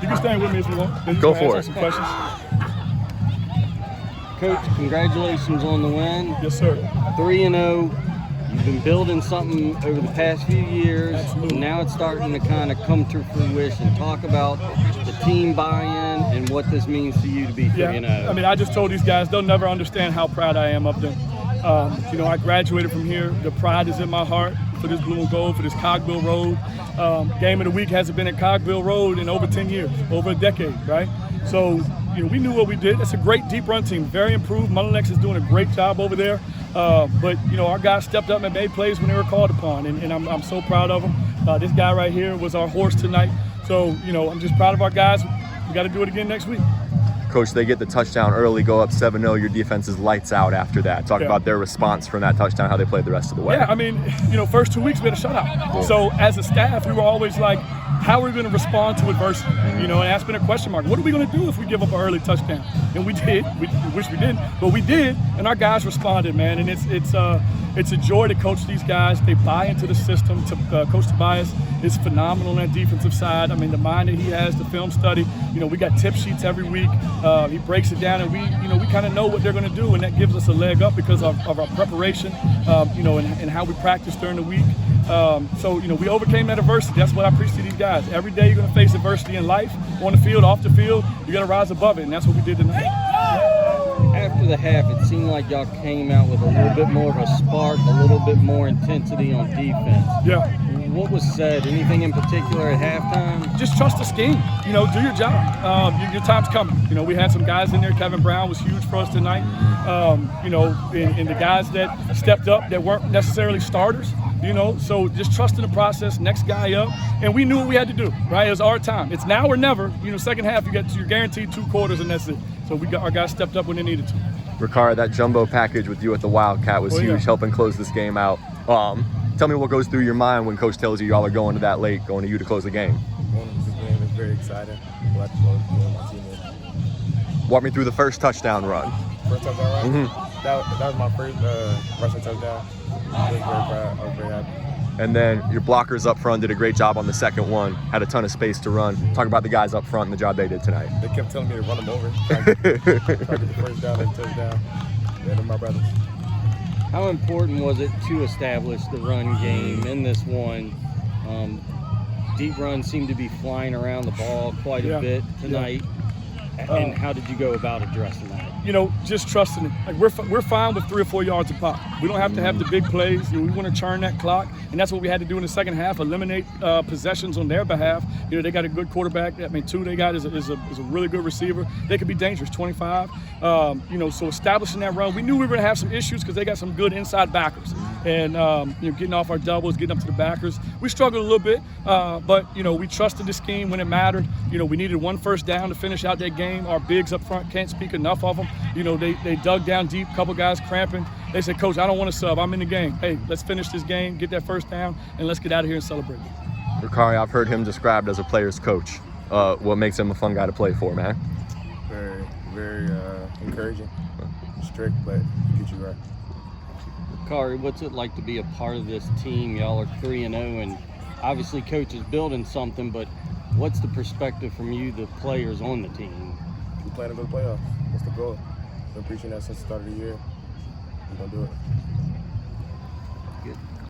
You can stand with me if you want. Go for it. Some questions. Coach, congratulations on the win. Yes, sir. 3-0. You've been building something over the past few years. Absolutely. Now it's starting to kind of come to fruition. Talk about the team buy-in and what this means to you to be 3-0. Yeah, I mean, I just told these guys they'll never understand how proud I am of them. You know, I graduated from here. The pride is in my heart for this blue and gold, for this Cogbill Road. Game of the week hasn't been at Cogbill Road in over 10 years, over a decade, right? So, you know, we knew what we did. It's a great deep run team, very improved. Mullinex is doing a great job over there. But, you know, our guys stepped up and made plays when they were called upon, and I'm so proud of them. This guy right here was our horse tonight. So, you know, I'm just proud of our guys. We got to do it again next week. Coach, they get the touchdown early, go up 7-0. Your defense is lights out after that. Talk about their response from that touchdown, how they played the rest of the way. Yeah, I mean, you know, first 2 weeks we had a shutout. Cool. So as a staff, we were always like, how are we going to respond to adversity? You know, and that's been a question mark. What are we going to do if we give up an early touchdown? And we did. We wish we didn't, but we did, and our guys responded, man. And it's a joy to coach these guys. They buy into the system. Coach Tobias is phenomenal on that defensive side. I mean, the mind that he has, the film study. You know, we got tip sheets every week. He breaks it down, and we kind of know what they're going to do, and that gives us a leg up because of our preparation. You know, and how we practice during the week. So, you know, we overcame that adversity. That's what I preach to these guys. Every day you're going to face adversity in life, on the field, off the field. You got to rise above it, and that's what we did tonight. After the half, it seemed like y'all came out with a little bit more of a spark, a little bit more intensity on defense. Yeah. What was said? Anything in particular at halftime? Just trust the scheme. You know, do your job. Your time's coming. You know, we had some guys in there. Kevin Brown was huge for us tonight. You know, and the guys that stepped up that weren't necessarily starters. You know, so just trusting the process, next guy up, and we knew what we had to do, right? It was our time. It's now or never. You know, second half, you're guaranteed 2 quarters, and that's it. So our guys stepped up when they needed to. Ricari, that jumbo package with you at the Wildcat was huge, helping close this game out. Tell me what goes through your mind when Coach tells you y'all are going to that late, going to you to close the game. Going to this game is very exciting. Glad to close my team. Walk me through the first touchdown run. First touchdown run? Mm-hmm. That was my first rushing touchdown. I was very proud. I was very happy. And then your blockers up front did a great job on the second one, had a ton of space to run. Talk about the guys up front and the job they did tonight. They kept telling me to run them over. Try to get the first down and touchdown. They're my brothers. How important was it to establish the run game in this one? Deep runs seemed to be flying around the ball quite a bit tonight. And how did you go about addressing that? You know, just trusting it. Like we're fine with 3 or 4 yards a pop. We don't have to have the big plays. You know, we want to churn that clock, and that's what we had to do in the second half. Eliminate possessions on their behalf. You know, they got a good quarterback. I mean, 2 they got is a really good receiver. They could be dangerous. 25. You know, so establishing that run, we knew we were going to have some issues because they got some good inside backers, and you know, getting off our doubles, getting up to the backers. We struggled a little bit, but you know, we trusted the scheme when it mattered. You know, we needed 1 first down to finish out that game. Our bigs up front, can't speak enough of them. You know, they dug down deep, couple guys cramping. They said, Coach, I don't want to sub. I'm in the game. Hey, let's finish this game, get that first down, and let's get out of here and celebrate. Ricari, I've heard him described as a player's coach. What makes him a fun guy to play for, man? Very, very encouraging. Strict, but get you right. Ricari, what's it like to be a part of this team? Y'all are 3-0, and obviously Coach is building something, but what's the perspective from you, the players on the team? We plan to go to the playoffs. That's the goal. Been preaching that since the start of the year. We're going to do it.